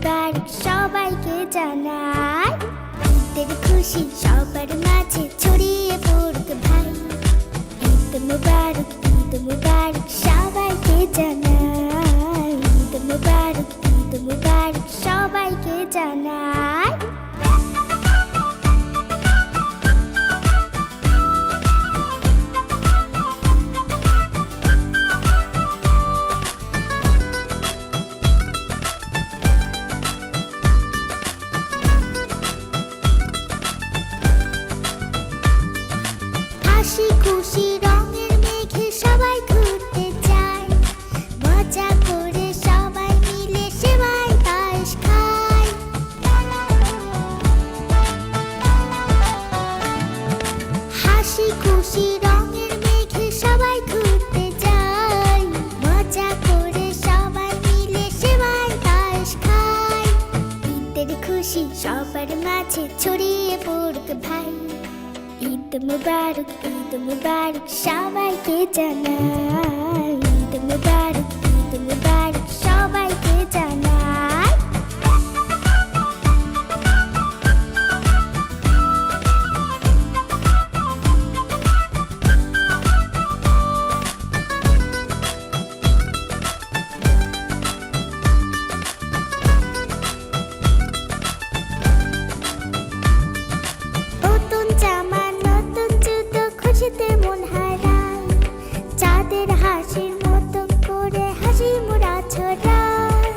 মুবারক সবাইকে জানাই। ঈদের খুশি সবার মাঝে ছড়িয়ে পড়ুক ভাই। ঈদ মুবারক সবাইকে জানাই। ঈদ মুবারক সবাইকে জানাই। হাসি খুশি রঙের মেঘে সবাই ঘুরতে যায়, মজা করে সবাই মিলে সেমাই পায়েস খায়। হাসি খুশি রঙের মেঘে সবাই ঘুরতে যায়, মজা করে সবাই মিলে সেমাই পায়েস খায়। ঈদের খুশি সবার মাঝে ছড়িয়ে পড়ুক ভাই। ঈদ মুবারক সবাইকে জানাই। ঈদ মুবারক সবাইকে জানাই। নতুন জামা নতুন জুতো খুশিতে মন হারায়, চাঁদের হাসির মতো করে হাসি মোরা ছড়ায়।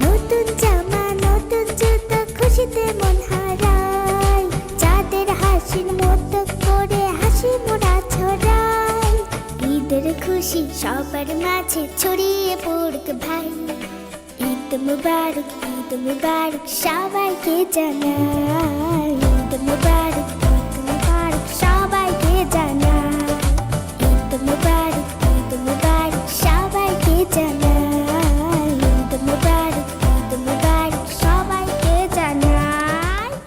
নতুন জামা নতুন জুতো খুশিতে মন হারায়, চাঁদের হাসির মতো করে হাসি মোরা ছড়ায়। ঈদের খুশি সবার মাঝে ছড়িয়ে পড়ুক ভাই। ঈদ মুবারক সবাইকে জানাই। ঈদ মুবারক